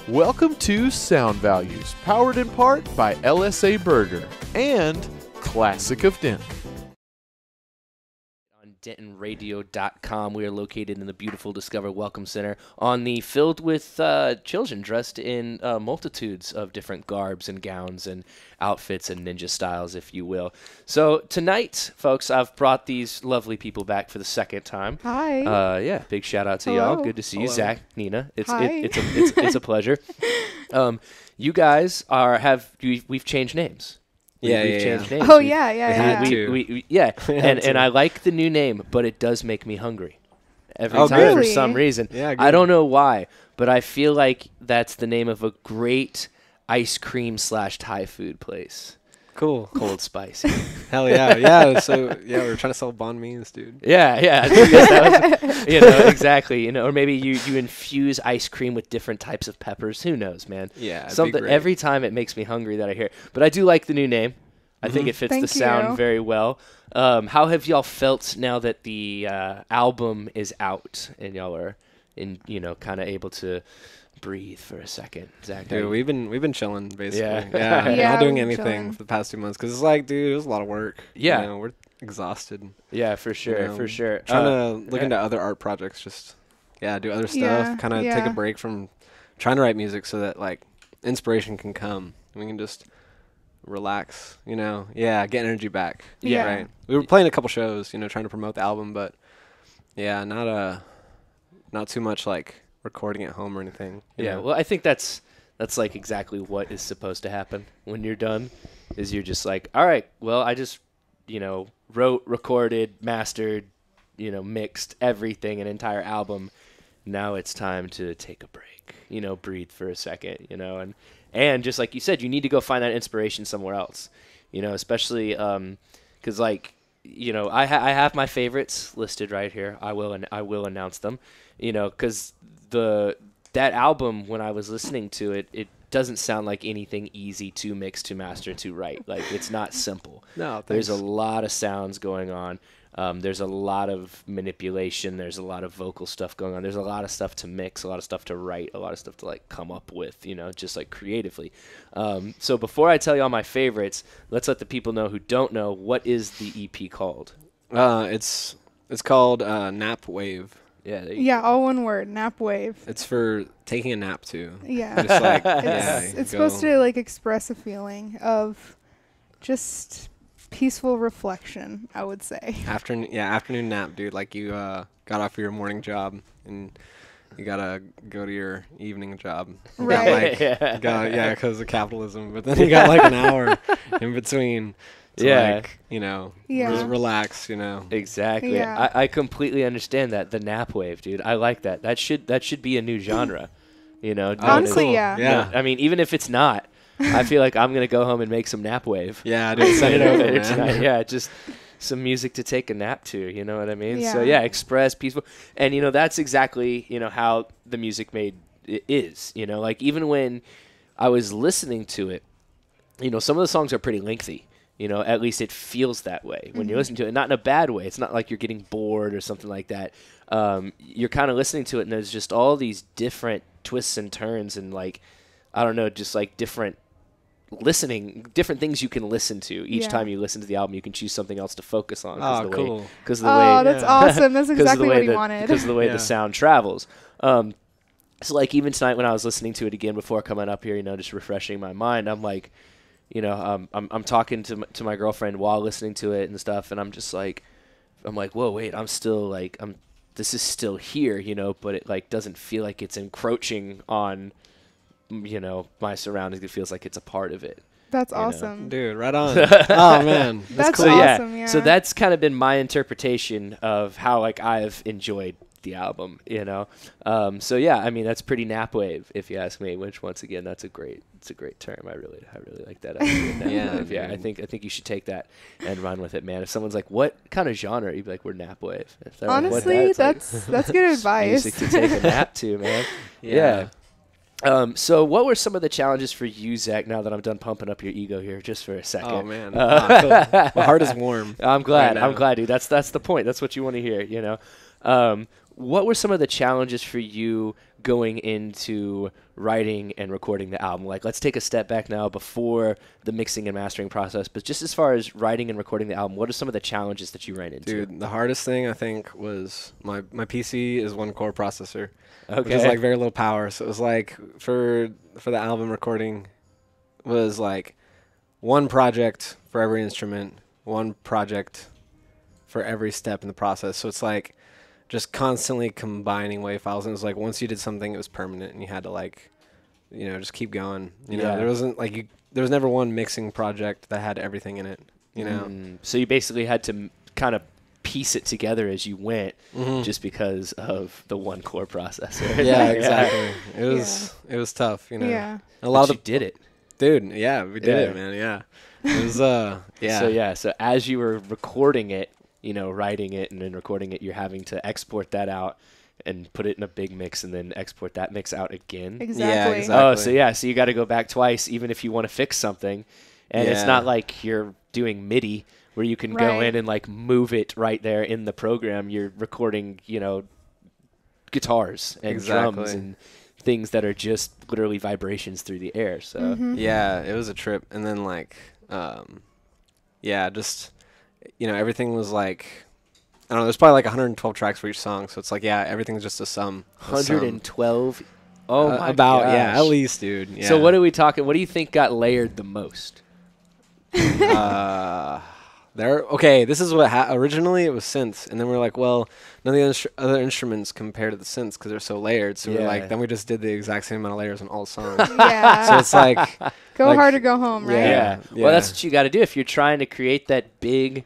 Welcome to Sound Values, powered in part by LSA Burger and Classic of Denton. On DentonRadio.com, we are located in the beautiful Discover Welcome Center on the filled with children dressed in multitudes of different garbs and gowns and outfits and ninja styles, if you will. So tonight, folks, I've brought these lovely people back for the second time. Hi. Yeah, big shout out to Hello. y'all. Good to see you, Zach, Nina. It's Hi. it's a pleasure. You guys we've changed names. We've changed names. Oh, We- yeah. and I like the new name, but it does make me hungry every Oh, time good. for Really? some reason. Yeah, I good. don't know why, but I feel like that's the name of a great ice cream / Thai food place. Cool. Cold Spicy. Hell yeah. Yeah. So, yeah, we're trying to sell banh mi's, dude. Yeah. I guess that was, exactly. Or maybe you infuse ice cream with different types of peppers. Who knows, man? Yeah. it'd be Something great. every time it makes me hungry that I hear it. But I do like the new name. I think it fits Thank the sound you. very well. How have y'all felt now that the album is out and y'all are kind of able to breathe for a second? Zach, Dude, we've been chilling, basically. Yeah. Yeah, Not doing we've been anything chilling. for the past 2 months because it's like, dude, it was a lot of work. Yeah. You know, we're exhausted. yeah, for sure, for sure. Trying to look into other art projects, just, do other stuff. Yeah, Kind of take yeah. a break from trying to write music so that, like, inspiration can come. And we can just relax, get energy back. Yeah. Right. We were playing a couple shows, trying to promote the album, but not too much like recording at home or anything. you Yeah, know? well, I think that's like exactly what is supposed to happen when you're done. Is you're just like, all right, well, I just wrote, recorded, mastered, mixed everything, an entire album. Now it's time to take a break. Breathe for a second. And just like you said, you need to go find that inspiration somewhere else. Especially because I have my favorites listed right here. I will announce them. Because that album, when I was listening to it, it doesn't sound like anything easy to mix, to master, to write. Like, it's not simple. No, There's a thanks. lot of sounds going on. There's a lot of manipulation. There's a lot of vocal stuff going on. There's a lot of stuff to mix, a lot of stuff to write, a lot of stuff to like come up with, just like creatively. So before I tell you all my favorites, let's let the people know who don't know, what is the EP called? It's called Nap Wave. Yeah. there you Yeah, all one word, nap wave. It's for taking a nap too. Yeah. Just like It's supposed to like express a feeling of just peaceful reflection, I would say. afternoon nap, dude. Like you got off your morning job and you gotta go to your evening job. You got, Right. Yeah. because of capitalism. But then you got like an hour in between. To Yeah. Yeah. just relax. Exactly. Yeah. I completely understand that. The nap wave, dude. I like that. That should be a new genre. doing it- Honestly, cool. yeah. Yeah. I mean, even if it's not, I feel like I'm gonna go home and make some nap wave. Yeah, dude. Send it over, Later man. tonight. Yeah, just some music to take a nap to. You know what I mean? So Yeah. yeah, express, peaceful, and that's exactly how the music made is. Like even when I was listening to it, some of the songs are pretty lengthy. At least it feels that way when you're listening to it. Not in a bad way. It's not like you're getting bored or something like that. You're kind of listening to it, and there's just all these different twists and turns, and like, I don't know, just like different things you can listen to. Each Yeah. time you listen to the album, you can choose something else to focus on. Oh, cool. Because of the Oh, way, that's Yeah. awesome. That's 'cause of exactly the way what he that- wanted. Because of the way Yeah. the sound travels. So like even tonight when I was listening to it again before coming up here, just refreshing my mind, I'm like, I'm talking to my girlfriend while listening to it and stuff, and I'm like, whoa, wait, I'm still like, this is still here, but it like doesn't feel like it's encroaching on, my surroundings. It feels like it's a part of it. That's you know. awesome. Dude, right on. Oh man, That's cool. So awesome, yeah. so that's kind of been my interpretation of how like I've enjoyed the album, So yeah, I mean that's pretty nap wave if you ask me. Which once again, it's a great term. I really like that idea. Nap Yeah, wave. Yeah. I dude. think you should take that and run with it, man. If someone's like, "What kind of genre?" You'd be like, "We're nap wave." If they're like, "What Honestly, that?" that's good advice. Music to take a nap to, man. Yeah. So what were some of the challenges for you, Zach, now that I'm done pumping up your ego here just for a second? Oh man, cool. My heart is warm. I'm glad. Right now. I'm glad, dude. That's the point. That's what you want to hear, what were some of the challenges for you going into writing and recording the album? Like, let's take a step back now before the mixing and mastering process, but just as far as writing and recording the album, what are some of the challenges that you ran into? Dude, the hardest thing I think was my PC is one core processor, Okay. which is like very little power. So it was like for the album recording was like one project for every instrument, one project for every step in the process. So it's like just constantly combining WAV files, and it was like once you did something, it was permanent, and you had to like, just keep going. Yeah. There wasn't like there was never one mixing project that had everything in it. So you basically had to kind of piece it together as you went, just because of the one core processor. Yeah, exactly. It was tough. Yeah. A lot But of you did it. dude. Yeah, we did Yeah. it, man. Yeah, it was yeah. So as you were recording it, writing it and then recording it, you're having to export that out and put it in a big mix and then export that mix out again. Exactly. exactly. Oh, so you got to go back twice, even if you want to fix something. And it's Yeah. not like you're doing MIDI where you can go Right. in and like move it right there in the program. You're recording, guitars and drums Exactly. and things that are just literally vibrations through the air. So Mm-hmm. Yeah, it was a trip. And then like, just, everything was like, I don't know, there's probably like 112 tracks for each song. So it's like, yeah, everything's just a sum. 112. Oh my about, gosh. yeah, at least, dude. Yeah. So what are we talking? What do you think got layered the most? This is what originally it was synths, and then we're like, well, none of the other instruments compare to the synths because they're so layered. So we're Yeah. like, then we just did the exact same amount of layers on all songs. Yeah. So it's like, Go like- hard or go home, right? Yeah. Well, that's what you got to do if you're trying to create that big,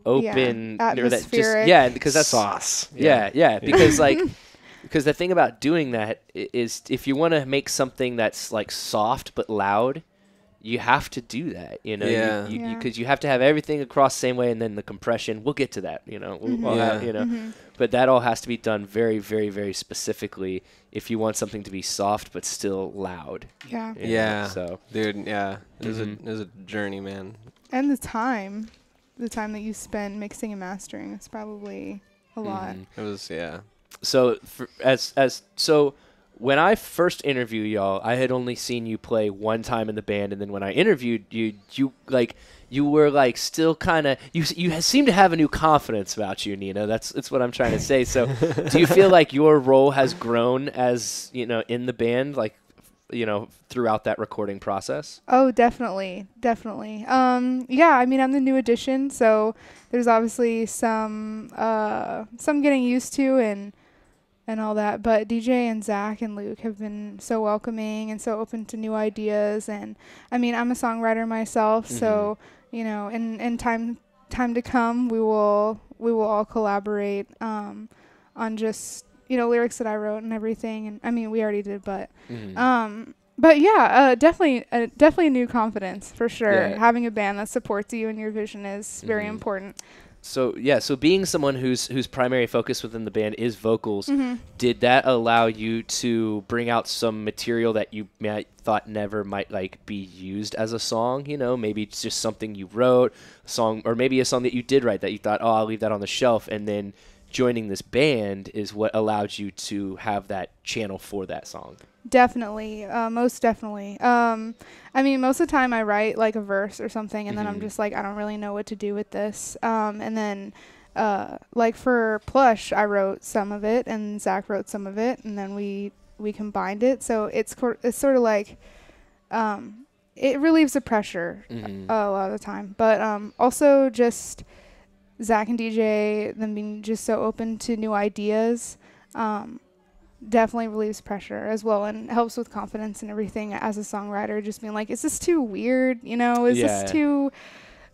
open, or that just Atmospheric. because that's sauce. Yeah, because like. Because the thing about doing that is if you want to make something that's like soft but loud, you have to do that, Yeah. because you have to have everything across the same way, and then the compression, we'll get to that, we'll have, Mm-hmm. but that all has to be done very, very, very specifically if you want something to be soft but still loud. Yeah. Yeah. So Dude, yeah. It was Mhm. it was a journey, man. And the time that you spend mixing and mastering is probably a lot. mhm. It was, yeah. So so when I first interviewed y'all, I had only seen you play one time in the band, and then when I interviewed you, you were like still kind of you seem to have a new confidence about you, Nina. That's what I'm trying to say. So, do you feel like your role has grown as in the band, like throughout that recording process? Oh, definitely. Yeah, I mean, I'm the new addition, so there's obviously some getting used to and all that. But DJ and Zach and Luke have been so welcoming and so open to new ideas. And I mean, I'm a songwriter myself, so in time to come, we will all collaborate on just lyrics that I wrote and everything. And I mean, we already did, but but yeah, definitely a new confidence for sure. Yeah. Having a band that supports you and your vision is very Mhm. important. So being someone whose primary focus within the band is vocals, Mm-hmm. did that allow you to bring out some material that you thought never might like be used as a song? Maybe it's just something you wrote, a song, or maybe a song that you did write that you thought, oh, I'll leave that on the shelf, and then joining this band is what allowed you to have that channel for that song. Definitely, most definitely. I mean, most of the time I write like a verse or something, and then I'm Mhm. just like, I don't really know what to do with this. And then, like for Plush, I wrote some of it, and Zach wrote some of it, and then we combined it. So it's sort of like, it relieves the pressure Mhm. a lot of the time. But also just Zach and DJ, them being just so open to new ideas. Definitely relieves pressure as well, and helps with confidence and everything as a songwriter. Just being like, is this too weird? Is Yeah. this too,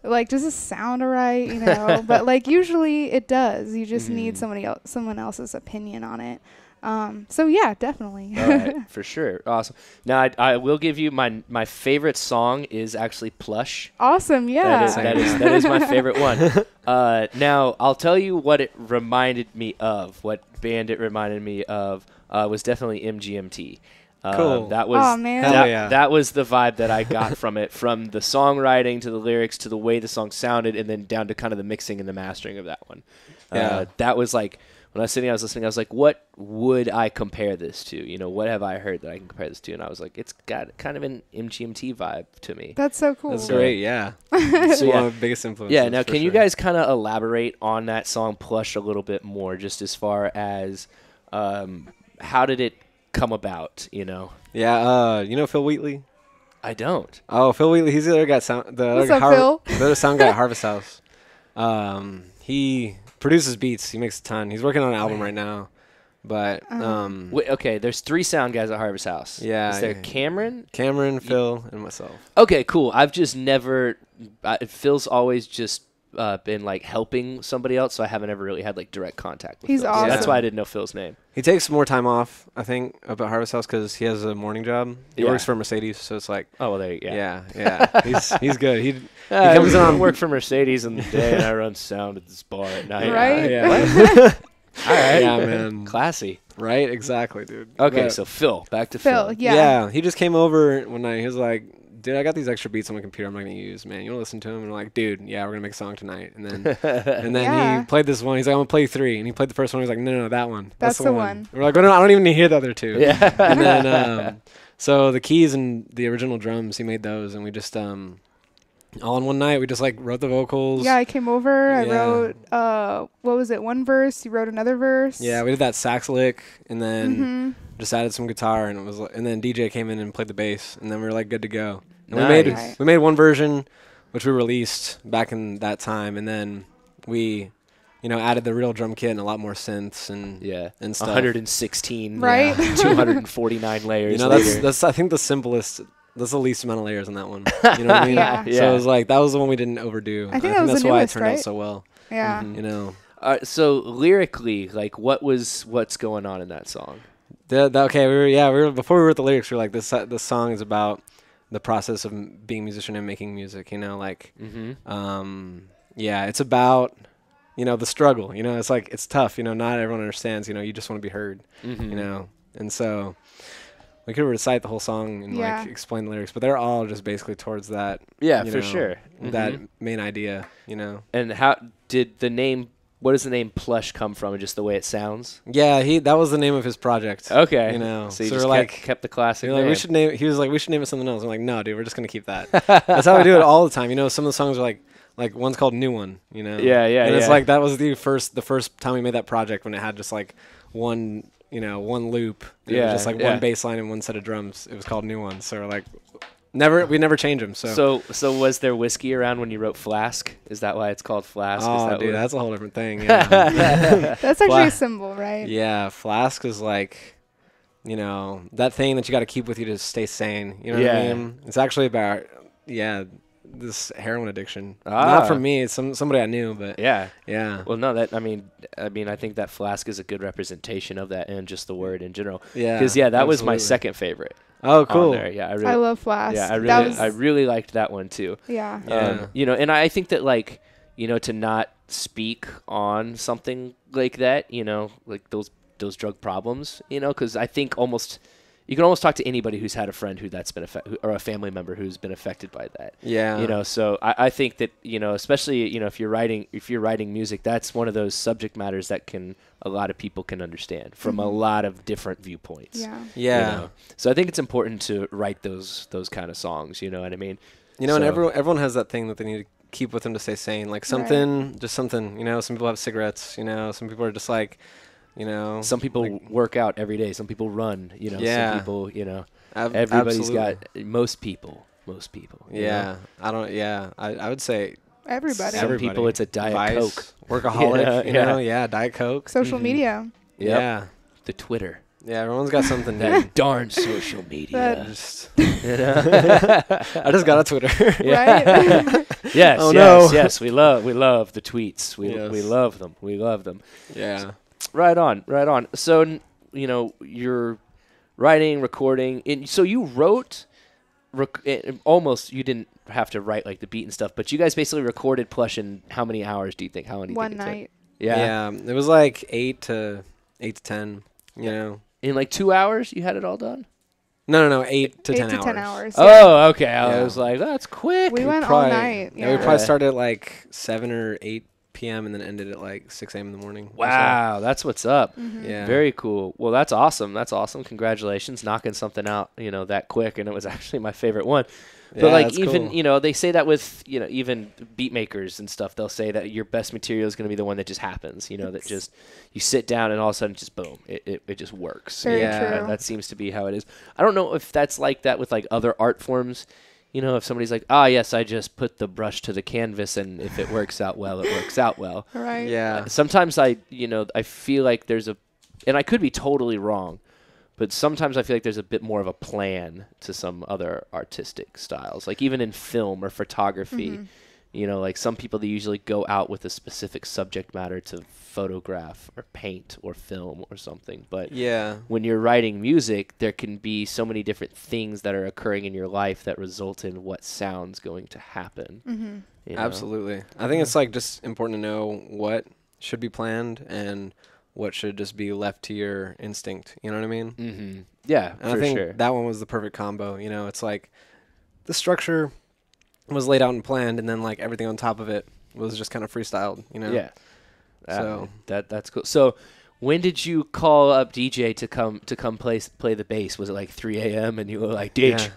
like, does this sound alright? But like usually it does. You just need someone else's opinion on it. So yeah, definitely. All right, for sure. Awesome. Now, I will give you my favorite song is actually Plush. Awesome. Yeah. That is my favorite one. Now, I'll tell you what it reminded me of, what band it reminded me of was definitely MGMT. Cool. That was Aw, man. Hell yeah. that was the vibe that I got from it, from the songwriting to the lyrics to the way the song sounded, and then down to kind of the mixing and the mastering of that one. Yeah. That was like when I was sitting, I was listening. I was like, what would I compare this to? You know, what have I heard that I can compare this to? And I was like, it's got kind of an MGMT vibe to me. That's so cool. That's great. Yeah. It's one of the biggest influences. Yeah. Now, for can you sure. guys kind of elaborate on that song Plush a little bit more, just as far as how did it come about? You know, Yeah. You know Phil Wheatley? I don't. Oh, Phil Wheatley. He's the other guy. What's up, Phil? The other sound guy at Harvest House. He produces beats. He makes a ton. He's working on an album right now. But Wait, okay, there's 3 sound guys at Harvest House. Yeah, Is there yeah. Cameron? Cameron, Phil, and myself. Okay, cool. I've just never. Phil's always just been like helping somebody else, so I haven't ever really had like direct contact with He's Phil. So that's awesome. why I didn't know Phil's name. He takes more time off, I think, up at Harvest House because he has a morning job. He Yeah. works for Mercedes, so it's like, Oh, well, there you go. yeah. He's good. He I comes in on work for Mercedes in the day, and I run sound at this bar at night. Right? Yeah. All right. Yeah, man. Classy. Right? Exactly, dude. Okay, But- so Phil, back to Phil, Phil. yeah. He just came over one night. He was like, dude, I got these extra beats on my computer I'm not going to use, man. You want to listen to them? And I'm like, dude, yeah, we're going to make a song tonight. And then Yeah. he played this one. He's like, I'm going to play 3. And he played the first one. He was like, no, that one. That's the one. We're like, well, no, I don't even need to hear the other 2. Yeah. And then, so the keys and the original drums, he made those. And we just, all in one night, we just like wrote the vocals. Yeah, I came over. I Yeah. wrote, what was it? One verse. You wrote another verse. Yeah, we did that sax lick. And then Mm-hmm. just added some guitar. And it was, and then DJ came in and played the bass. And then we were like, good to go. And Nice. we made one version, which we released back in that time, and then we, added the real drum kit and a lot more synths and Yeah. and stuff. 116. Right? 249 layers. That's later. that's I think the simplest. That's the least amount of layers on that one. You know what I mean? Yeah. So it was like that was the one we didn't overdo. I think that was that's the why newest, it turned out right? so well. Yeah. Mhm. You know. So lyrically, like, what's going on in that song? Okay, we were before we wrote the lyrics. We were like, this song is about the process of being a musician and making music. Like, Mm-hmm. it's about, the struggle. It's like it's tough. Not everyone understands. You just want to be heard. Mm-hmm. And so we could recite the whole song and Yeah. like explain the lyrics, but they're all just basically towards that. Yeah, you for know, sure. That Mhm. main idea. And how did the name? What does the name Plush come from? Just the way it sounds. Yeah, that was the name of his project. Okay. So you we're just like, kept the classic. You're like, we name. should name. He was like, we should name it something else. I'm like, no, dude, we're just gonna keep that. That's how we do it all the time. Some of the songs are like one's called New One. Yeah, yeah, And it's yeah. like that was the first time we made that project when it had just like one, one loop. And it was Yeah, just like yeah. one bass line and one set of drums. It was called New One. So we're like, we never change them. So was there whiskey around when you wrote Flask? Is that why it's called Flask? Is Oh, that dude, what- that's a whole different thing. Yeah, That's actually a Fla- symbol, right? yeah. Flask is like, that thing that you got to keep with you to stay sane. You know what I Yeah. mean? It's actually about, this heroin addiction. Ah. Not from me. It's somebody I knew, but Yeah. yeah, Well, no, I think that Flask is a good representation of that and just the word in general. yeah. Because that was my absolutely. second favorite. Oh, on cool. there. Yeah, I love Flask. Yeah, That I was, really liked that one too. yeah. Yeah. And I think that like, to not speak on something like that, like those drug problems, because I think you can almost talk to anybody who's had a friend who that's been affected, or a family member who's been affected by that. Yeah. So I think that, especially, if you're writing music, that's one of those subject matters that a lot of people can understand from a lot of different viewpoints. Yeah. Yeah. So I think it's important to write those kind of songs, you know what I mean? And So- everyone has that thing that they need to keep with them to stay sane. Like something, just something. Some people have cigarettes. Some people are just like, Some people like- work out every day. Some people run. Yeah. Some people, everybody's got most people. Yeah. I don't. Yeah. I would say Everybody. Some people it's a Diet Vice, Coke. workaholic. Yeah, Yeah. Diet Coke. Social Mhm. media. Yep. Yeah. The Twitter. Yeah. Everyone's got something. Dude. That darn social media. That- Just, You know? I just got a Twitter. Right? Yes, Oh, yes, no. yes. We love the tweets. We Yes. love them. We love them. Yeah. Right on. So you're writing, recording, and so you wrote. Almost, you didn't have to write like the beat and stuff, but you guys basically recorded Plush in how many hours? Do you think? How many? One do you think it took? night. Yeah. It was like 8 to 10. In like 2 hours, you had it all done. No, 8 to 8 10 to hours. 10 hours. Oh, okay. I Yeah. was like, that's quick. We went all Probably- night. Yeah, we Yeah. probably started at like 7 or 8 p.m. and then ended at like 6 a.m. in the morning. or so. Wow, that's what's up. Yeah. Very cool. Well, that's awesome. That's awesome. Congratulations, knocking something out, that quick. And it was actually my favorite one. But Yeah, like that's even, cool. they say that with, even beat makers and stuff. They'll say that your best material is going to be the one that just happens, that just you sit down and all of a sudden just boom, it just works. Very Yeah. true. That seems to be how it is. I don't know if that's like that with like other art forms. If somebody's like, yes, I just put the brush to the canvas and if it works out well, it works out well. Right. Yeah. Sometimes I feel like there's and I could be totally wrong, but sometimes I feel like there's a bit more of a plan to some other artistic styles. Like even in film or photography, like some people, they usually go out with a specific subject matter to photograph or paint or film or something. But Yeah. when you're writing music, there can be so many different things that are occurring in your life that result in what sound's going to happen. Mm-hmm. Absolutely. I think it's like just important to know what should be planned and what should just be left to your instinct. You know what I mean? Mm-hmm. Yeah, And for I think sure. that one was the perfect combo. It's like the structure was laid out and planned, and then like everything on top of it was just kind of freestyled. Yeah. So- That's cool. So when did you call up DJ to come play the bass? Was it like 3 a.m. and you were like, DJ,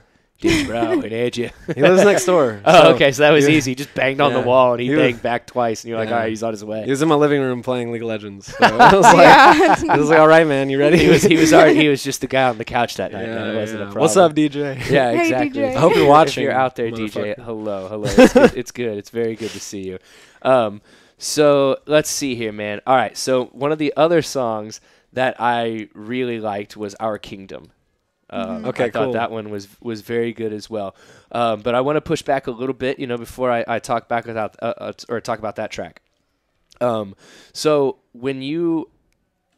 bro, I need you. He lives next door. Oh, okay, so that was he- easy. Just banged on the Yeah. wall and he He was- banged back twice, and you're like, Yeah. all right, he's on his way. He was in my living room playing League of Legends. So it was like, Yeah. it was like, all right, man, you ready? he was just the guy on the couch that night. Man. It wasn't a problem. What's up, DJ? Yeah, Hey, exactly. DJ. I hope you're If watching. you're out there, DJ, motherfucker. hello. It's good. It's good. It's very good to see you. So let's see here, man. All right. So one of the other songs that I really liked was Our Kingdom. Okay, I thought cool. that one was very good as well. But I want to push back a little bit, before I talk back about or talk about that track. So when you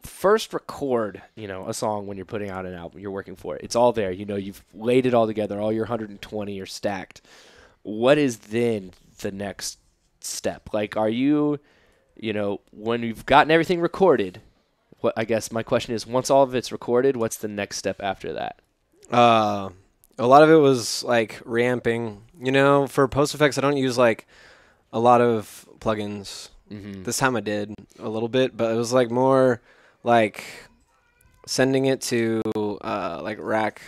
first record, a song when you're putting out an album, you're working for it. It's all there. You've laid it all together. All your 120 are stacked. What is then the next step? Like, are you, when you've gotten everything recorded, what I guess my question is, once all of it's recorded, what's the next step after that? A lot of it was like reamping. For post effects, I don't use like a lot of plugins. Mm-hmm. This time I did a little bit, but it was like more like sending it to like rack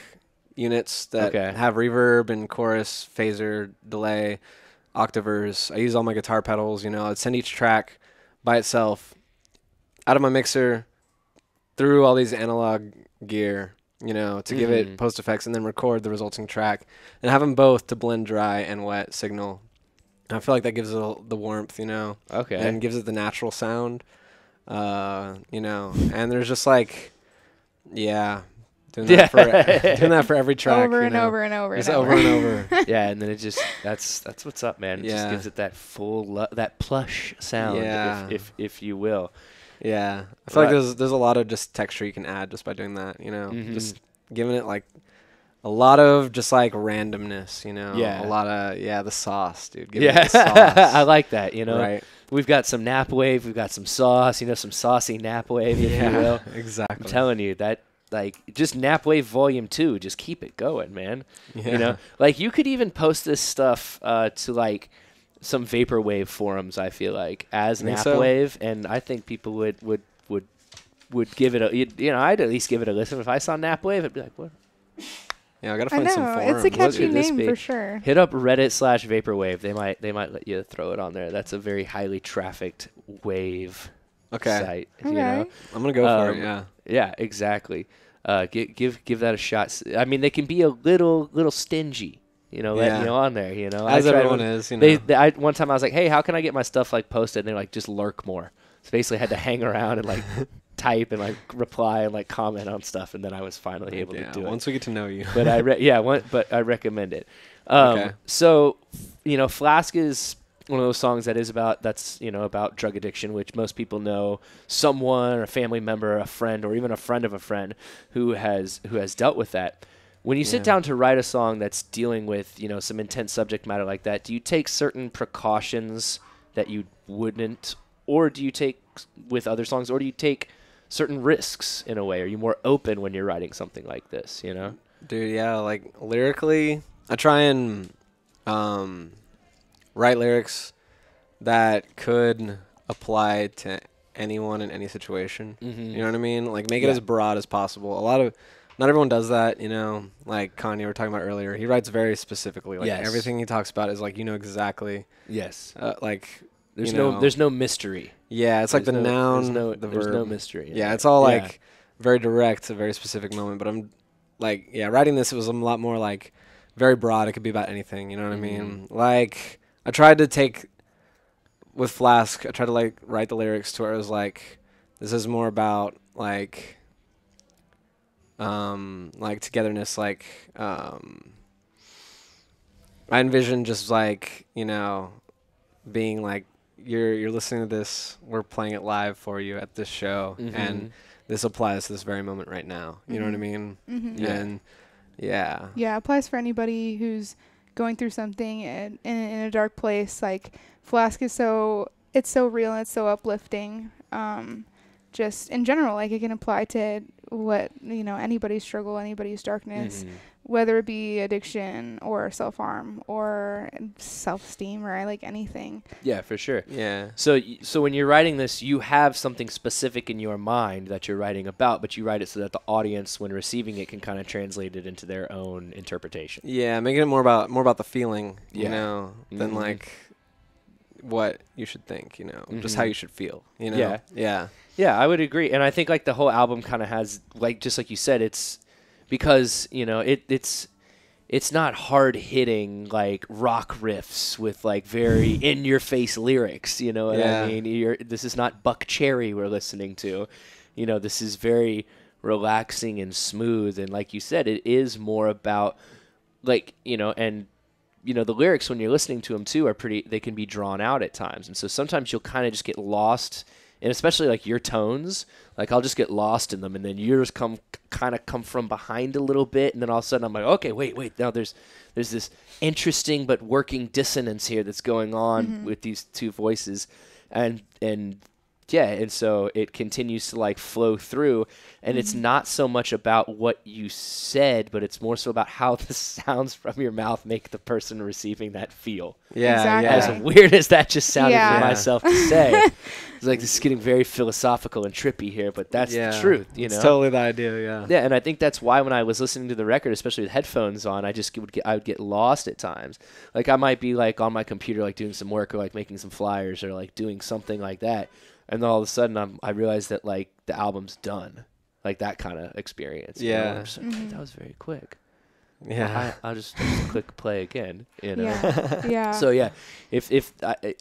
units that Okay. have reverb and chorus, phaser, delay, octavers. I use all my guitar pedals. I'd send each track by itself out of my mixer through all these analog gear, to give Mhm. it post effects, and then record the resulting track and have them both to blend dry and wet signal. And I feel like that gives it the warmth, Okay. and gives it the natural sound, and there's just like, doing that for every track, Over and over and over just and over and over. Yeah, and then it just that's what's up, man. It just Yeah. gives it that full that plush sound, Yeah. if you will. Yeah, I feel Right. like there's a lot of just texture you can add just by doing that, Mhm. just giving it like a lot of just like randomness, Yeah. a lot of the sauce, dude. Give it Yeah, the sauce. I like that. Right. We've got some nap wave, we've got some sauce, some saucy nap wave, if you will. I'm exactly. telling you that, like, just nap wave volume 2, just keep it going, man. Yeah. Like you could even post this stuff to like some vaporwave forums. I feel like as Think so? Napwave, and I think people would give it a I'd at least give it a listen. If I saw Napwave, I'd be like, what? Yeah, I gotta I find some know forums. it's a catchy could this name be? for sure. Hit up Reddit/vaporwave. They might let you throw it on there. That's a very highly trafficked wave Okay, site. Okay. I'm gonna go for it. Um, Yeah. Yeah, exactly. Give that a shot. I mean, they can be a little stingy, letting Yeah. you on there. As I tried everyone one- is, one time I was like, hey, how can I get my stuff like posted? And they're like, just lurk more. So basically, I had to hang around and like type and like reply and like comment on stuff, and then I was finally able to do it. Once we get to know you. But I recommend it. Okay. So, Flask is one of those songs that's about drug addiction, which most people know someone, a family member, a friend, or even a friend of a friend who has dealt with that. When you sit Yeah. down to write a song that's dealing with, some intense subject matter like that, do you take certain precautions that you wouldn't, or do you take with other songs, or do you take certain risks in a way? Are you more open when you're writing something like this, Dude, yeah, like lyrically, I try and write lyrics that could apply to anyone in any situation. Mm-hmm. You know what I mean? Like make it Yeah. as broad as possible. Not everyone does that, you know. Like Kanye, we were talking about earlier. He writes very specifically. Like Yes. everything he talks about is like you know exactly. Yes. Like There's you no know, there's no mystery. yeah. It's like the There's no- noun, there's no, the there's verb. no mystery. in Yeah, it. it's all Yeah. like very direct, a very specific moment. But I'm like, yeah, writing this, it was a lot more like very broad. It could be about anything. You know what I mean? Like I tried to take with Flask. I tried to like write the lyrics to where it was like, this is more about like togetherness. Like I envision just like, you know, being like you're listening to this. We're playing it live for you at this show, and this applies to this very moment right now. You know what I mean? Mm-hmm. Yeah. And yeah. Yeah, it applies for anybody who's going through something in a dark place. Like Flask is it's so real and it's so uplifting. Just in general, like it can apply to what, you know, anybody's struggle, anybody's darkness, whether it be addiction or self-harm or self-esteem or like anything. Yeah, for sure. Yeah. So when you're writing this, you have something specific in your mind that you're writing about, but you write it so that the audience, when receiving it, can kind of translate it into their own interpretation. Yeah, making it more about the feeling, you Yeah. know, than Mhm. like what you should think, you know, just how Mhm. you should feel, you know. Yeah. Yeah. Yeah, I would agree, and I think like the whole album kind of has like just like you said, it's because you know it's not hard hitting like rock riffs with like very in your face lyrics. You know what Yeah. I mean? This is not Buck Cherry we're listening to. You know, this is very relaxing and smooth, and like you said, it is more about like and the lyrics when you're listening to them too are they can be drawn out at times, and so sometimes you'll kind of just get lost. And especially like your tones, like I'll just get lost in them, and then yours come from behind a little bit, and then all of a sudden I'm like, okay, wait, now there's this interesting but working dissonance here that's going on with these two voices, and so it continues to like flow through, and it's not so much about what you said, but it's more so about how the sounds from your mouth make the person receiving that feel. Yeah. Exactly. As Yeah. weird as that just sounded Yeah. for myself to say. It's like this is getting very philosophical and trippy here, but that's the truth, you know? It's totally the idea, yeah. Yeah, and I think that's why when I was listening to the record, especially with headphones on, I would get lost at times. Like I might be like on my computer like doing some work or like making some flyers or like doing something like that, and then all of a sudden I realized that like the album's done. Like that kind of experience. you know? Yeah. I'm just like, that was very quick. Yeah. I'll just click play again, you know? Yeah. Yeah. So yeah, if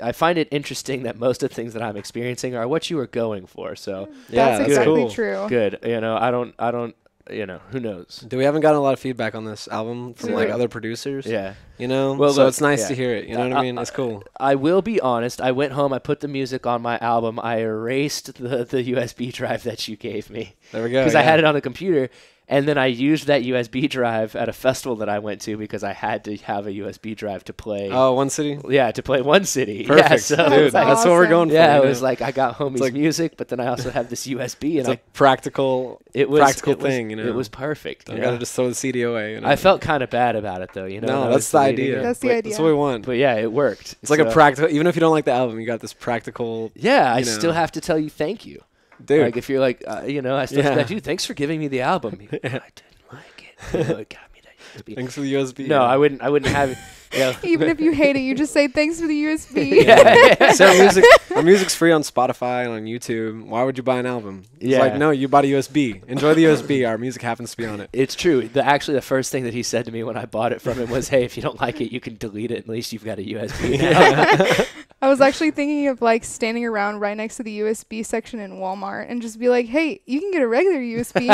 I find it interesting that most of the things that I'm experiencing are what you were going for. So Yeah, that's that's exactly cool. true. good. I don't. Who knows? We haven't gotten a lot of feedback on this album from like Zero. other producers. Yeah. You know? Well, so look, it's nice yeah. to hear it. You know what I mean? It's cool. I will be honest. I went home. I put the music on my album. I erased the USB drive that you gave me There we go. because I had it on the computer. And then I used that USB drive at a festival that I went to because I had to have a USB drive to play. Oh, One City? Yeah, to play One City. Perfect. Yeah, so Dude, it was like, that's what we're going for. yeah, you it know? was like I got homie's like- music, but then I also have this USB, It's and a practical it was practical it was- thing, you know? It was perfect. I you gotta know? just throw the CD away. You know? I felt kind of bad about it though, you know. No, when I that's was the deleting idea. it. That's the But- idea. That's what we want. But yeah, it worked. It's like a So- practical. Even if you don't like the album, you got this practical. Yeah, I you know. still have to tell you thank you. Dude. Like if you're like, I still Yeah. have to, dude, thanks for giving me the album. I didn't like it. You know, it got me that USB. Thanks for the USB. No, I wouldn't have it. Even if you hate it, you just say thanks for the USB. Yeah. So our music's free on Spotify and on YouTube. Why would you buy an album? It's Yeah. like, no, you bought a USB. Enjoy the USB. Our music happens to be on it. It's true. Actually, the first thing that he said to me when I bought it from him was, "Hey, if you don't like it, you can delete it. At least you've got a USB." now." I was actually thinking of like standing around right next to the USB section in Walmart and just be like, hey, you can get a regular USB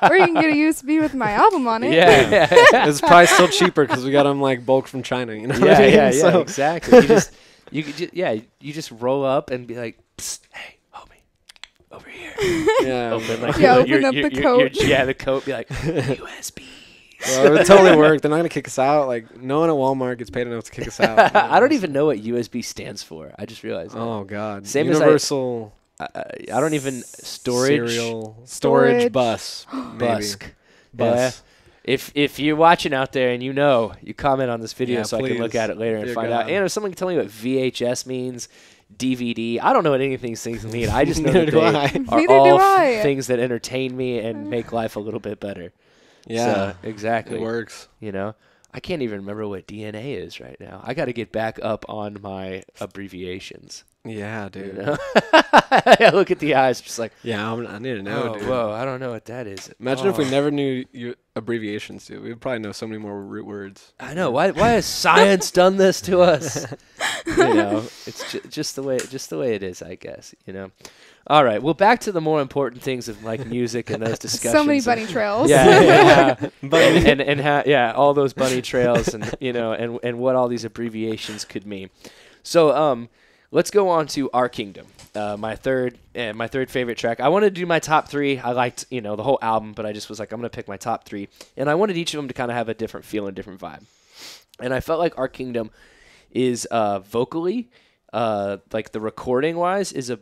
or you can get a USB with my album on it. yeah, It's probably still cheaper because we got them like bulk from China. You know what yeah, I mean? yeah, So- exactly. You just roll up and be like, "Psst, "Hey, homie, over here." Yeah. Open like Yeah, your- open up your- the your- coat. yeah, the coat. Be like USB. Well, it would totally work. They're not gonna kick us out. Like no one at Walmart gets paid enough to kick us out. I don't even know what USB stands for. I just realized. That. Oh God. Same as Universal I don't even storage serial Storage. storage bus. Maybe. busk. Bus. If you're watching out there and you comment on this video Yeah, so I can look please. at it later and Dear find God. out. And if someone can tell me what VHS means, DVD, I don't know what any of these things mean. I just know Neither that do they I. are Neither all do I. things that entertain me and make life a little bit better. Yeah, So, exactly. it works. You know, I can't even remember what DNA is right now. I got to get back up on my abbreviations. Yeah, You dude. know? I look at the eyes, just like, Yeah, I need to know, oh, dude. whoa, I don't know what that is. Imagine if we Oh. never knew abbreviations, dude. We'd probably know so many more root words. I know. Why has science done this to us? You know, it's just the way it is, I guess. You know. All right. Well, back to the more important things of like music and those discussions. So many bunny trails. Yeah, and all those bunny trails and and what all these abbreviations could mean. So let's go on to Our Kingdom, my third favorite track. I wanted to do my top three. I liked the whole album, but I just was like, I'm gonna pick my top three, and I wanted each of them to kind of have a different feel and different vibe. And I felt like Our Kingdom is vocally, like the recording wise, is a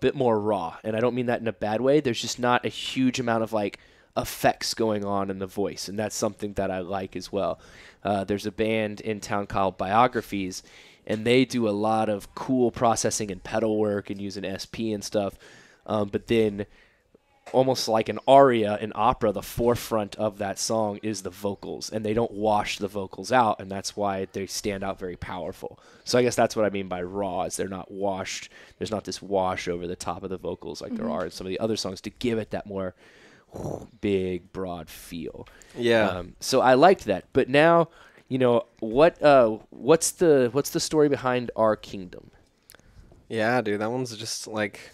bit more raw, and I don't mean that in a bad way. There's just not a huge amount of like effects going on in the voice, and that's something that I like as well. There's a band in town called Biographies, and they do a lot of cool processing and pedal work and using SP and stuff. But then, almost like an aria in opera, the forefront of that song is the vocals, and they don't wash the vocals out, and that's why they stand out very powerful. So I guess that's what I mean by raw, is they're not washed. There's not this wash over the top of the vocals like there are in some of the other songs to give it that more big, broad feel. Yeah. So I liked that. But now, what's the story behind Our Kingdom? Yeah, dude, that one's just like,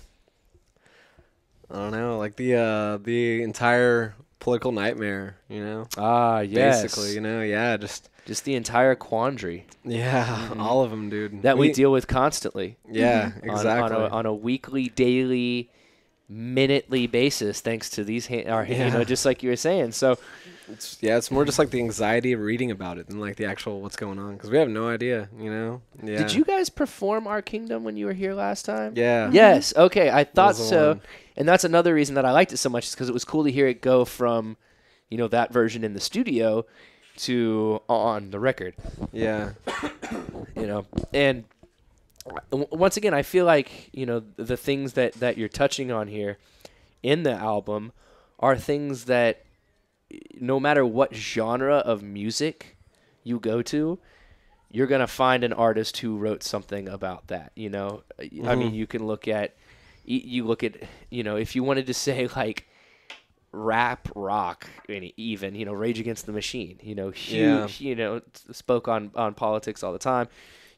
I don't know, like the entire political nightmare, Ah, yes. basically, yeah, Just the entire quandary yeah, all of them, dude. that we deal with constantly. Yeah, exactly. On a weekly, daily, minutely basis, thanks to these, Yeah. just like you were saying. So, it's more just like the anxiety of reading about it than like the actual what's going on, because we have no idea, Yeah. did you guys perform Our Kingdom when you were here last time? Yeah. Yes. Okay. I thought was the so. one. And that's another reason that I liked it so much, is because it was cool to hear it go from, that version in the studio to on the record. Yeah. And once again, I feel like, the things that you're touching on here in the album are things that no matter what genre of music you go to, you're going to find an artist who wrote something about that, I mean, you can look at, if you wanted to say like rap rock, and even, Rage Against the Machine, huge, spoke on politics all the time.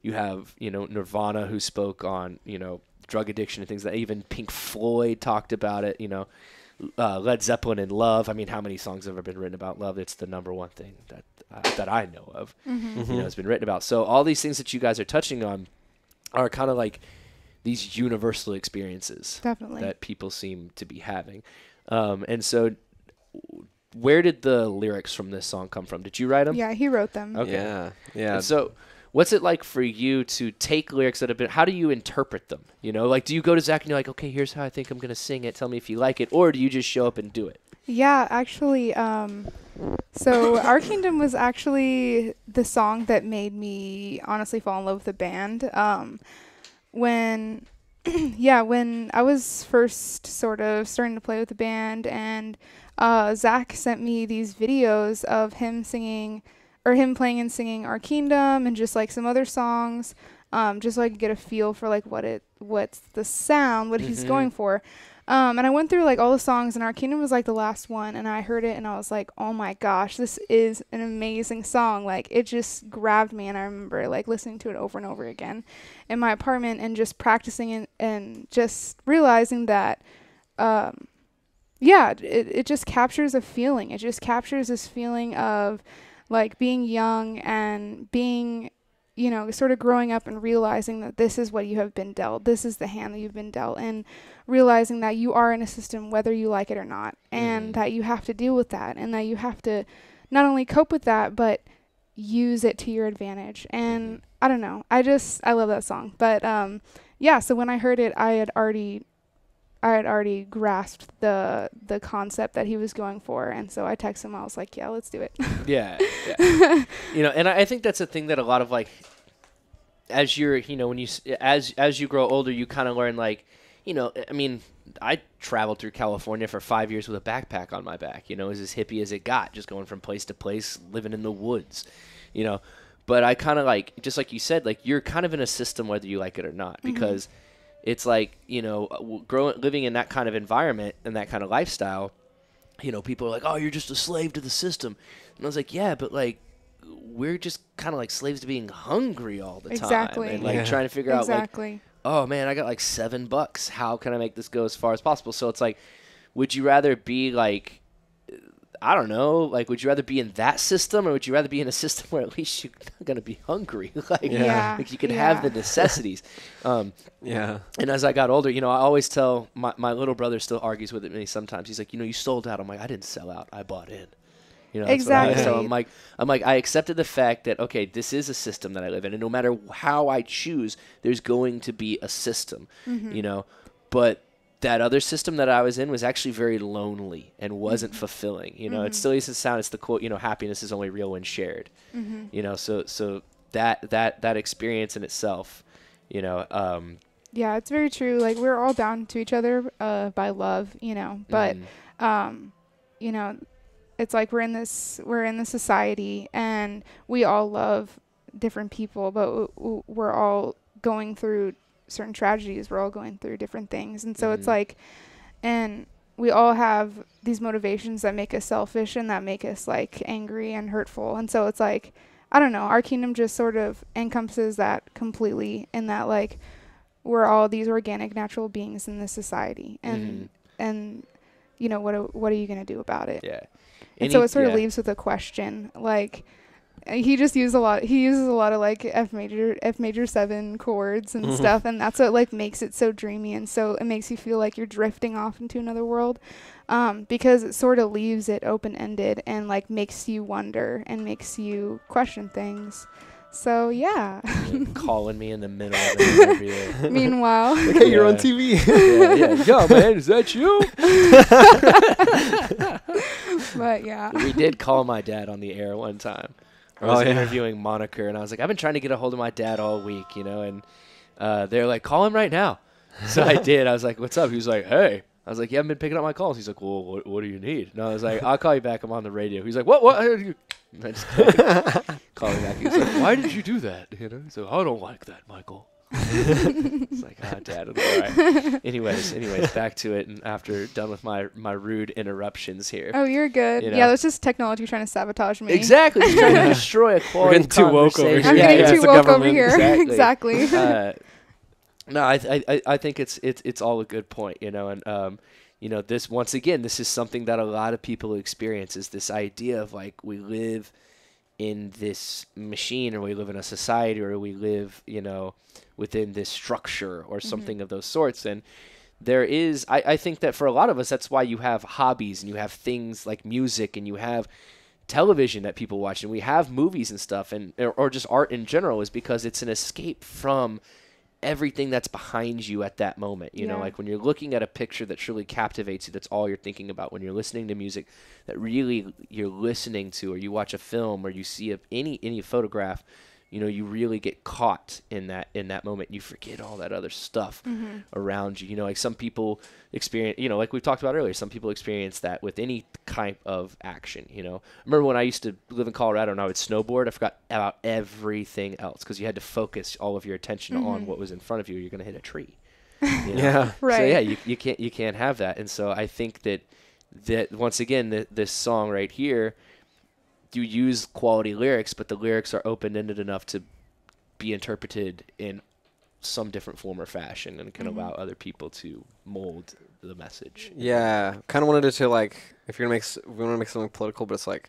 You have, Nirvana, who spoke on, drug addiction and things, that even Pink Floyd talked about it, Led Zeppelin and love. I mean, how many songs have ever been written about love? It's the number one thing that I know of, it's been written about. So all these things that you guys are touching on are kind of like these universal experiences Definitely. that people seem to be having. And so where did the lyrics from this song come from? Did you write them? Yeah, he wrote them. Okay. Yeah. And so what's it like for you to take lyrics that have been, how do you interpret them? Like, do you go to Zach and you're like, okay, here's how I think I'm going to sing it. Tell me if you like it. Or do you just show up and do it? Yeah, actually, so Our Kingdom was actually the song that made me honestly fall in love with the band. When I was first sort of starting to play with the band, and Zach sent me these videos of him singing, or him playing and singing Our Kingdom and just like some other songs, just so I could get a feel for like what's the sound, what he's going for. And I went through like all the songs, and Our Kingdom was like the last one, and I heard it and I was like, oh my gosh, this is an amazing song. Like, it just grabbed me, and I remember like listening to it over and over again in my apartment and just practicing and just realizing that it just captures a feeling. It just captures this feeling of like being young and being, sort of growing up and realizing that this is what you have been dealt. This is the hand that you've been dealt, and realizing that you are in a system whether you like it or not, and that you have to deal with that, and that you have to not only cope with that, but use it to your advantage. And I don't know. I love that song. But so when I heard it, I had already had already grasped the concept that he was going for, and so I texted him. I was like, yeah, let's do it. Yeah. You know, and I think that's a thing that a lot of like, as you're, you know, when you as you grow older, you kind of learn like, you know, I mean, I traveled through California for 5 years with a backpack on my back. You know, it was as hippie as it got, just going from place to place, living in the woods. You know, but I kind of like, just like you said, like you're kind of in a system whether you like it or not, because it's like, you know, living in that kind of environment and that kind of lifestyle. You know, people are like, oh, you're just a slave to the system. And I was like, yeah, but like, we're just kind of like slaves to being hungry all the time. Exactly. And like trying to figure out like, oh man, I got like $7. How can I make this go as far as possible? So it's like, would you rather be like, I don't know, like, would you rather be in that system, or would you rather be in a system where at least you're not going to be hungry? Like, like you can have the necessities. And as I got older, you know, I always tell my little brother still argues with me sometimes. He's like, you know, you sold out. I'm like, I didn't sell out. I bought in. You know, exactly. So I'm like, I accepted the fact that, okay, this is a system that I live in, and no matter how I choose, there's going to be a system, you know, but that other system that I was in was actually very lonely and wasn't fulfilling. You know, it still used to sound, it's the quote, you know, happiness is only real when shared, you know, so that experience in itself, you know, yeah, it's very true. Like, we're all bound to each other, by love, you know, but, you know, it's like we're in this society, and we all love different people, but we're all going through certain tragedies. We're all going through different things. And so it's like, and we all have these motivations that make us selfish and that make us like angry and hurtful. And so it's like, I don't know, our kingdom just sort of encompasses that completely, in that like we're all these organic, natural beings in this society. And, and you know, what are you going to do about it? Yeah. And so it sort of leaves with a question, like, he uses a lot of like F major 7 chords and stuff, and that's what like makes it so dreamy, and so it makes you feel like you're drifting off into another world, because it sort of leaves it open-ended and like makes you wonder and makes you question things. So yeah. Calling me in the middle of the interview. Meanwhile, like, hey, you're on TV. Yo, man, is that you? But yeah, we did call my dad on the air one time. I was interviewing Moniker, and I was like, I've been trying to get a hold of my dad all week, you know, and they're like, call him right now. So I did. I was like, what's up? He was like, hey. I was like, you haven't been picking up my calls. He's like, well, what do you need? And I was like, I'll call you back. I'm on the radio. He's like, what? And I just call him back. He was like, why did you do that? You know, so I don't like that, Michael. It's like, Dad, all right. Anyways, back to it. And after done with my rude interruptions here. Oh, you're good. You know? Yeah, that's just technology trying to sabotage me. Exactly, just trying to destroy a quality. We're getting too woke over here. I'm getting too woke over here. Exactly. No, I think it's all a good point, you know, and you know, this once again, this is something that a lot of people experience, is this idea of like, we live in this machine, or we live in a society, or we live, you know, within this structure or something of those sorts. And there is, I think that for a lot of us, that's why you have hobbies, and you have things like music, and you have television that people watch, and we have movies and stuff, and or just art in general, is because it's an escape from everything that's behind you at that moment. You know, like when you're looking at a picture that truly captivates you, that's all you're thinking about. When you're listening to music that really you're listening to, or you watch a film, or you see any photograph, you know, you really get caught in that moment. You forget all that other stuff around you. You know, like some people experience, you know, like we've talked about earlier, some people experience that with any type of action. You know, I remember when I used to live in Colorado and I would snowboard, I forgot about everything else, because you had to focus all of your attention on what was in front of you. You're going to hit a tree. You know? Yeah. Right. So yeah, you can't have that. And so I think that once again, this song right here, you use quality lyrics, but the lyrics are open-ended enough to be interpreted in some different form or fashion, and can allow other people to mold the message. Yeah, kind of wanted it to, like, if we want to make something political, but it's like,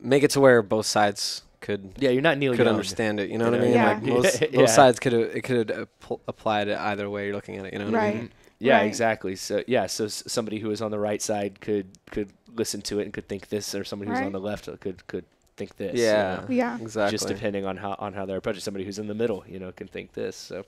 make it to where both sides could you're not Neil could Young. understand it. You know what I mean? Yeah. Like both sides could apply to either way you're looking at it. You know what I mean? Yeah, Right. exactly. So so somebody who is on the right side could listen to it and could think this, or somebody who's on the left could think this. Yeah. You know? Yeah. Exactly. Just depending on how they're approaching. Somebody who's in the middle, you know, can think this. So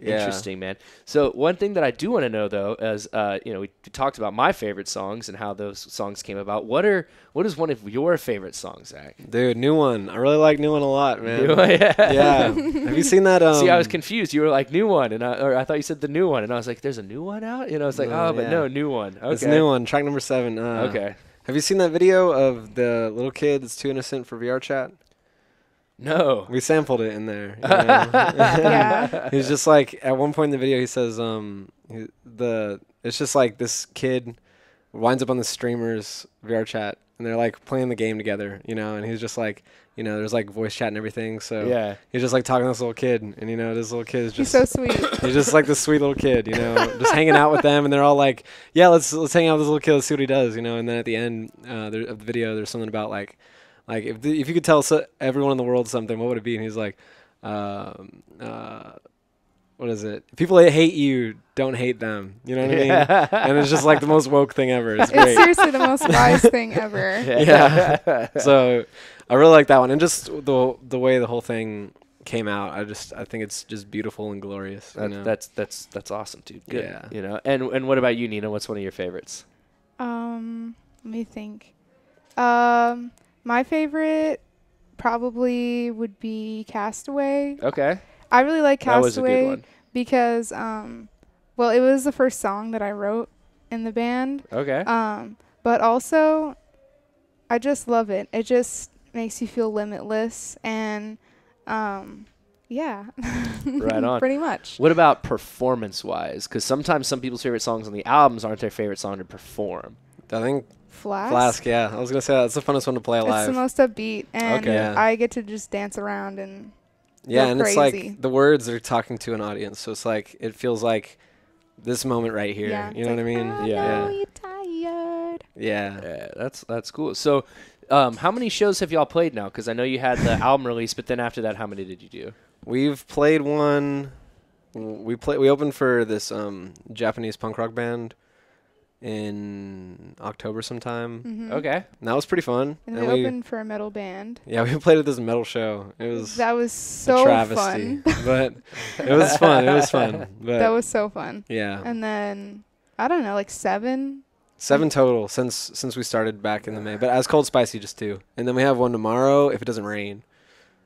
Yeah. Interesting, man. So one thing that I do want to know though is, we talked about my favorite songs and how those songs came about. What is one of your favorite songs, Zach? Dude, New One. I really like New One a lot, man. Yeah. Yeah. Have you seen that? See, I was confused. You were like new one, or I thought you said the new one, and I was like, "There's a new one out." I was like, No, but yeah. no, new one. Okay. It's New One, track number 7. Okay. Have you seen that video of the little kid that's too innocent for VR chat? No. We sampled it in there. Yeah. He's just like, at one point in the video, he says, it's just like this kid winds up on the streamer's VR chat, and they're like playing the game together, and he's just like, there's like voice chat and everything. So Yeah. he's just like talking to this little kid, and this little kid is He's just so sweet. he's just like this sweet little kid, just hanging out with them, and they're all like, yeah, let's hang out with this little kid, let's see what he does, and then at the end of the video, there's something about like if you could tell everyone in the world something, what would it be? And he's like, what is it? People that hate you don't hate them. You know what I mean? And it's just like the most woke thing ever. It's It's great. seriously the most wise thing ever. Yeah. So I really like that one, and just the way the whole thing came out. I think it's just beautiful and glorious. That's awesome, dude. Good. Yeah. And what about you, Nina? What's one of your favorites? Let me think. My favorite probably would be Castaway. Okay. I really like That was a good Castaway one. because, it was the first song that I wrote in the band. Okay. But also, I just love it. It just makes you feel limitless, and yeah. Right on. Pretty much. What about performance-wise? Because sometimes some people's favorite songs on the albums aren't their favorite song to perform. I think Flask. Yeah. I was gonna say that's the funnest one to play It's live. the most upbeat, and Okay. Yeah. I get to just dance around and Yeah, go and crazy. it's like the words are talking to an audience, so it's like it feels like this moment right here. Yeah, You know what I mean? I Yeah. know you're tired. Yeah. Yeah, that's cool. So, how many shows have y'all played now? Because I know you had the album release, but then after that, how many did you do? We've played one. We opened for this Japanese punk rock band in October sometime. Mhm. Okay. And that was pretty fun. And we opened for a metal band. Yeah, we played at this metal show. It was That was a so travesty, fun. but it was fun. It was fun. But That was so fun. yeah, And then I don't know, like 7. 7 total since we started back in the May. But as Cold Spicy, just 2, and then we have one tomorrow if it doesn't rain.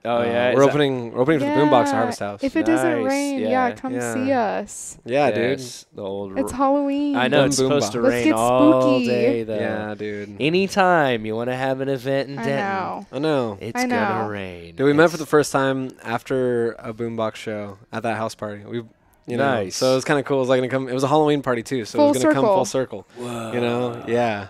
Oh yeah. we're opening for the Boombox at Harvest House. If it doesn't Nice, rain, yeah. come Yeah. see us. Yeah, dude. Yes, the old. It's Halloween. I know Them it's supposed to boombox. Let's rain get all spooky. day though. Yeah, dude. Anytime you want to have an event in I Denton, know. I know. it's I gonna know. rain. Dude, we met for It's- the first time after a Boombox show at that house party. Nice. So it was kind of cool. It was like it was a Halloween party too, so it was Full gonna come circle. full circle. Whoa. Yeah.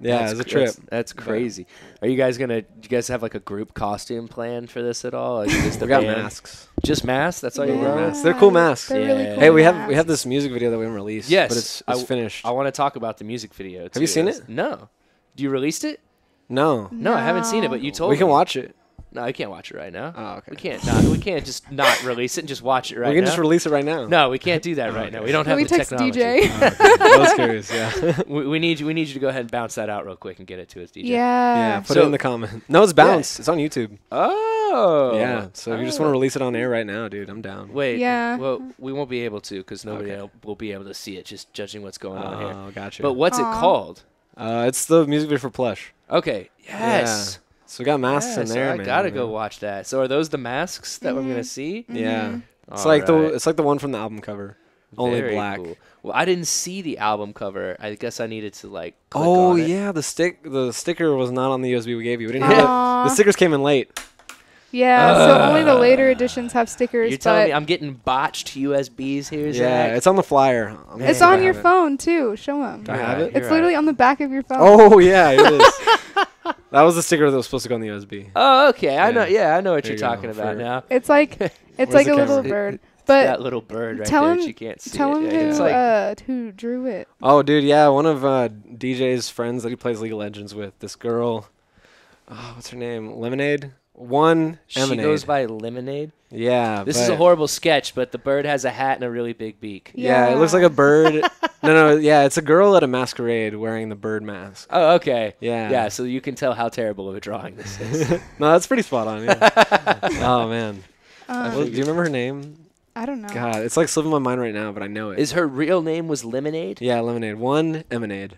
Yeah, it was a trip. That's crazy. Are you guys gonna? Do you guys have like a group costume plan for this at all? Like, just the We got band? masks. Just masks. That's all Yeah. you brought. masks. They're cool masks. They're really Yeah. cool Hey, we masks. have this music video that we haven't released. Yes, but it's I finished. I want to talk about the music video. Too. you seen it? No. Do you released it? No, No, I haven't seen it. But you told we can me. watch it. No, I can't watch it right now. Oh, okay. We can't just not release it and just watch it right now. we can just release it right now. No, we can't do that right now. We don't have Can we the text technology. DJ? I was curious. Yeah. We need you to go ahead and bounce that out real quick and get it to us, DJ. Yeah. Put it So- in the comment. No, it's bounced. It's on YouTube. Oh. Yeah. So if you just want to release it on air right now, dude, I'm down. Wait. Yeah. Well, we won't be able to because nobody Okay. will be able to see it. Just judging what's going on here. Oh, gotcha. But what's it Aw. called? It's the music video for Plush. Okay. Yes. So we got masks in Yes, there, I man. gotta go watch that. So are those the masks that we're gonna see? Yeah. It's All like right. it's like the one from the album cover, only Very black. cool. Well, I didn't see the album cover. I guess I needed to like. Click Oh on it. yeah, the sticker was not on the USB we gave you. We didn't have it. Aw. The stickers came in late. Yeah, so only the later editions have stickers, You're telling but me I'm getting botched USBs here, Yeah, Zach? it's on the flyer. I'm it's gonna on your have it. phone too. Show them. Do I have it? You're It's literally right. on the back of your phone. Oh yeah, it is. That was the sticker that was supposed to go on the USB. Oh, okay. I know. Yeah. Yeah, I know what There you're you go, talking about for- now. It's like it's Where's like the a little camera? bird. That But little bird right tell there. him- She can't see tell it. him Yeah, it's who like who drew it. Oh, dude, yeah, one of DJ's friends that he plays League of Legends with. This girl. Oh, what's her name? Lemonade. she Emanade. goes by Lemonade. Yeah. This is a but- horrible sketch, but the bird has a hat and a really big beak. Yeah, it looks like a bird. No, yeah, it's a girl at a masquerade wearing the bird mask. Oh, okay. Yeah. Yeah, so you can tell how terrible of a drawing this is. No, that's pretty spot on. Yeah. Oh man. Um, Well, do you remember her name? I don't know. God, it's like slipping my mind right now, but I know it. Is her real name was Lemonade? Yeah, Lemonade. One Emanade.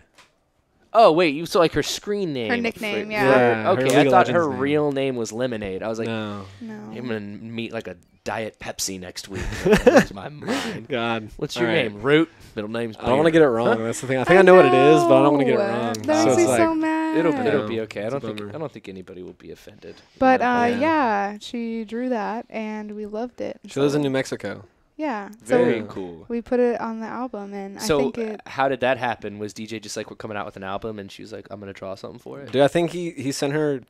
Oh wait, you so like her screen name. Her nickname, for- yeah. Yeah, her Okay, I League of thought her Legends name. real name was Lemonade. I was like, No. No. I'm gonna meet like a Diet Pepsi next week. That's my mind. God. What's your All right. name? Root. Middle name's. I don't want to Bear. get it wrong. That's the thing. I think I know what it is, but I don't want to get it know. wrong. That So makes me it's so mad. It'll Yeah. be okay. It's a bummer. I don't think anybody will be offended. But Yeah. yeah, she drew that and we loved it. She lives in So, New Mexico. Yeah. So Very Yeah. cool. we put it on the album, and I So think it. how did that happen? Was DJ just like, we're coming out with an album, and she was like, I'm gonna draw something for it? Dude, I think he sent her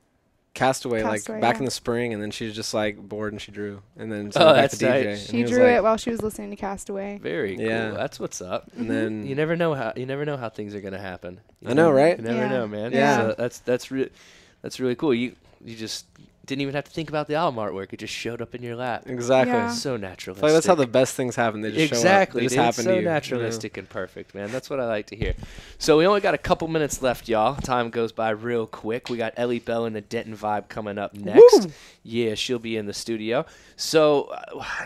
Castaway, Castaway, like back yeah. in the spring, and then she was just like bored and she drew, and then sent Oh, it back that's to DJ. tight. and She he was drew like- it while she was listening to Castaway. Very Yeah. cool. That's what's up. and then You never know how things are gonna happen. You I know, right? You never Yeah. know, man. Yeah. So that's really cool. You just didn't even have to think about the album artwork. It just showed up in your lap. Exactly. Yeah. So I naturalistic. feel like that's how the best things happen. They just exactly. show up. They just dude. happen It's so to you. you know? naturalistic and perfect, man. That's what I like to hear. So we only got a couple minutes left, y'all. Time goes by real quick. We got Ellie Bell and the Denton Vibe coming up next. Woo! Yeah, she'll be in the studio. So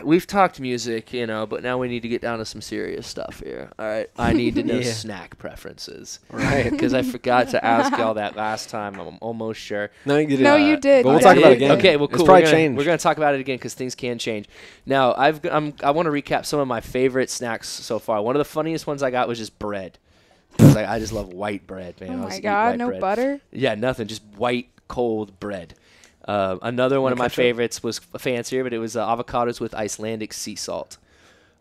we've talked music, but now we need to get down to some serious stuff here. All right. I need to know Yeah. snack preferences. Right. Because I forgot to ask y'all that last time. I'm almost sure. No, you did. No, you did. But we'll You talk did. about it again. Okay, well, It's cool. probably We're changed. gonna talk about it again because things can change. Now, I want to recap some of my favorite snacks so far. One of the funniest ones I got was just bread. I just love white bread, man. Oh I my just eat God, white no bread. butter? Yeah, nothing. Just white, cold bread. Another one of my ketchup? favorites was fancier, but it was avocados with Icelandic sea salt.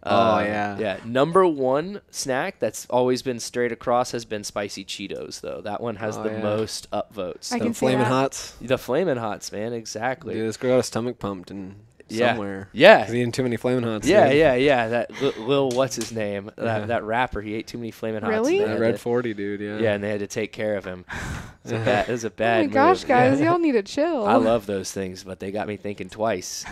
Oh, yeah. Yeah. Number one snack that's always been straight across has been spicy Cheetos, though. That one has Oh, the yeah. most upvotes. I The can see Flamin' that. Hots. The Flamin' Hots, man. Exactly. Dude, this girl got her stomach pumped and Yeah. somewhere. Yeah. He's eating too many Flamin' Hots. Yeah, dude. yeah. That Lil what's his name? Yeah. That rapper. He ate too many Flamin' Hots. Really? and they That had Red to- 40, dude. Yeah. Yeah, and they had to take care of him. It was a Oh bad my move. gosh, guys, Yeah. y'all need to chill. I love those things, but they got me thinking twice.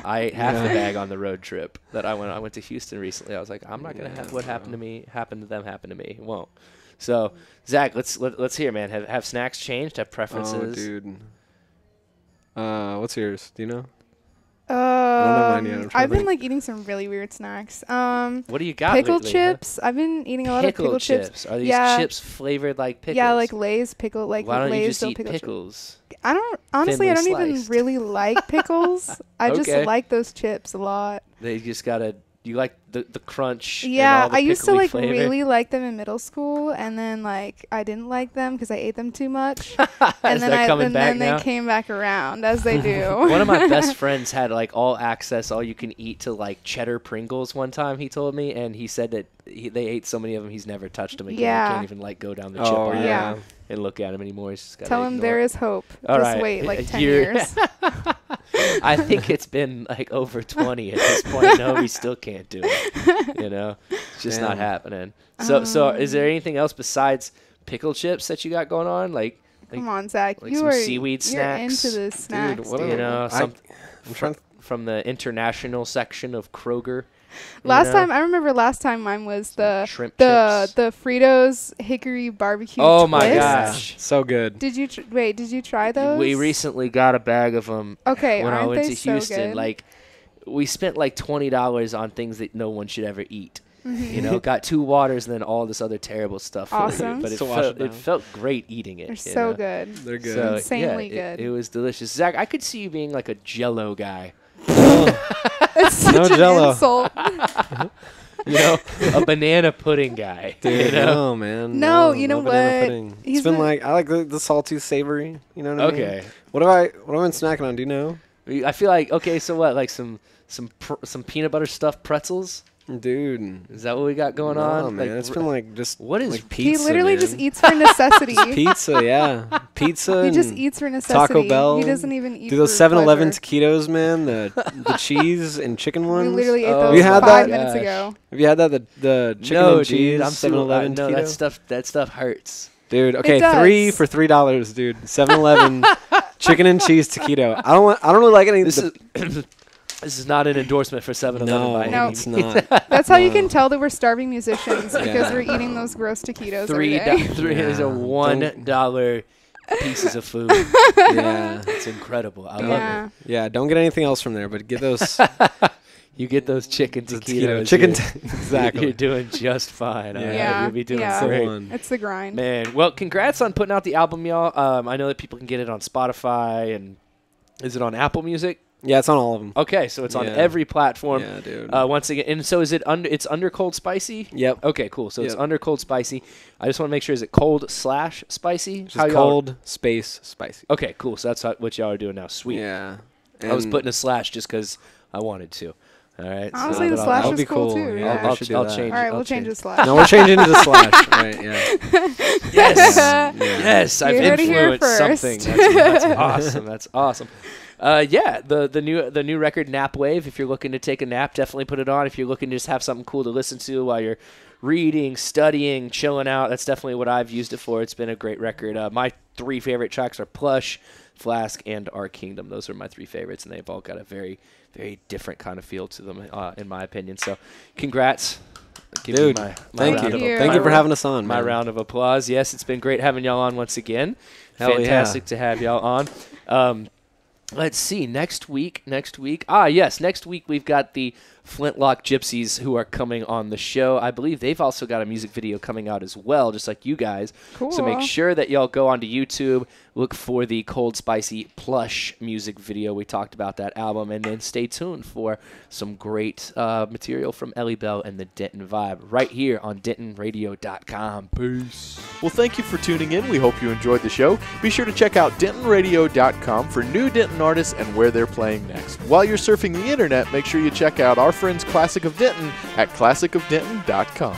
I ate half the Yeah. bag on the road trip that I went to Houston recently. I was like, I'm not gonna have what happened to me happen to them happen to me. It won't. So, Zach, let's hear, man. Have snacks changed? Have Oh, preferences? dude. What's yours? Do you know? mine yet. I'm trying to I've been think. like eating some really weird snacks. What do you got? Pickle lately, chips. I've been eating a lot of pickle chips. Are these Yeah. chips flavored like pickles? Yeah, like Lay's pickle, like Why don't you Lay's just dill eat pickle chips. pickles? I don't honestly. I don't Thinly even sliced. really like pickles. I just Okay. like those chips a lot. They just gotta. You like the crunch. and Yeah, all the I used to pickly like flavor? really like them in middle school, and then like I didn't like them because I ate them too much. Is and then that coming back then now? they came back around as they do. One of my best friends had like all access, all you can eat to like cheddar Pringles one time, he told me, and he said that they ate so many of them he's never touched them again. Yeah. He can't even like go down the chip Oh, aisle yeah. and look at them anymore. He's just gotta Tell him ignore there it. is hope. All Just right. wait like 10 You're- years. I think it's been like over 20 at this point. No, we still can't do it. It's just not Damn. happening. So is there anything else besides pickle chips that you got going on? Like Come on, Zach. like you some are seaweed you're snacks. into the snacks. what dude. are- some I'm trying. from the international section of Kroger. Last time I remember mine was the shrimp the chips. the Fritos hickory barbecue. Oh my twist. gosh. So good. Did you wait? Did you try those? We recently got a bag of them Okay, when I aren't went they to so Houston. good? Like, we spent like $20 on things that no one should ever eat. Mhm. Got 2 waters and then all this other terrible stuff. for you. Awesome. But it So wash felt, it it down. felt great eating it. They're you so know? good. They're good. So, Insanely yeah, good. It was delicious. Zach, I could see you being like a Jello guy. It's such No an Jell-O. insult. A banana pudding guy. Dude, you know? no, man. No, you know banana what? pudding. He's It's been been- like I like the salty, savory. You know what I mean? Okay. What have I been snacking on? Do you know? I feel like so what? Like some peanut butter stuffed pretzels. Dude. Is that what we got going No, on? man. Like, It's been like just what is- like pizza. He literally man. just eats for necessity. Just pizza, yeah. Pizza. He just and eats for necessity. Bell. He doesn't even eat. Do those for 7-Eleven pleasure. taquitos, man? The cheese and chicken We ones. literally ate Oh those You had 5 that? minutes Gosh. ago. Have you had that? The chicken no, and cheese dude. I'm 7-Eleven no, taquito? that stuff hurts. Dude, okay, does. 3 for $3, dude. 7-Eleven chicken and cheese taquito. I don't really like any. This is not an endorsement for 7-Eleven no, by No. any it's means. not. That's how you No. can tell that we're starving musicians because Yeah. we're eating those gross taquitos Three every day. three is a Yeah. $1 pieces of food. Yeah. It's incredible. I love Yeah. Yeah, don't get anything else from there, but get those it. You get those chicken taquitos. chicken. you're- Exactly. You're doing just fine. Yeah. Yeah. You'll be doing Yeah. great. One. It's the grind. Man, well, congrats on putting out the album, y'all. I know that people can get it on Spotify, and is it on Apple Music? Yeah, it's on all of them. Okay, so it's on Yeah. every platform. Yeah, dude. Once again, and so is it under? It's under Cold Spicy. Yep. Okay, cool. So it's Yep. under Cold Spicy. I just want to make sure, is it cold/spicy? Just y'all- cold space spicy. Okay, cool. So that's what y'all are doing now. Sweet. Yeah. I was And putting a slash just because I wanted to. All right. Honestly, so the I'll- slash that'll is be cool cool. too. Yeah, Yeah. we I'll should do I'll that. change. All right, I'll we'll change the it. slash. No, we're changing to the slash. Right. Yeah. Yes. Yeah. Yes, I've You heard it here influenced first. something. That's awesome. That's awesome. Yeah, the new record, Nap Wave. If you're looking to take a nap, definitely put it on. If you're looking to just have something cool to listen to while you're reading, studying, chilling out, that's definitely what I've used it for. It's been a great record. My 3 favorite tracks are Plush, Flask, and Our Kingdom. Those are my 3 favorites, and they've all got a very, very different kind of feel to them, in my opinion. So, congrats. Give Dude, me my Thank round you. of- Thank my you for round- having us on, my man. round of applause. Yes, it's been great having y'all on once again. Hell yeah. Fantastic to have y'all on. Let's see. Next week. Next week we've got the Flintlock Gypsies who are coming on the show. I believe they've also got a music video coming out as well, just like you guys. Cool. So make sure that y'all go onto YouTube, look for the Cold Spicy Plush music video. We talked about that album, and then stay tuned for some great material from Ellie Bell and the Denton Vibe right here on DentonRadio.com. Peace. Well, thank you for tuning in. We hope you enjoyed the show. Be sure to check out DentonRadio.com for new Denton artists and where they're playing next. While you're surfing the internet, make sure you check out our friends Classic of Denton at ClassicofDenton.com.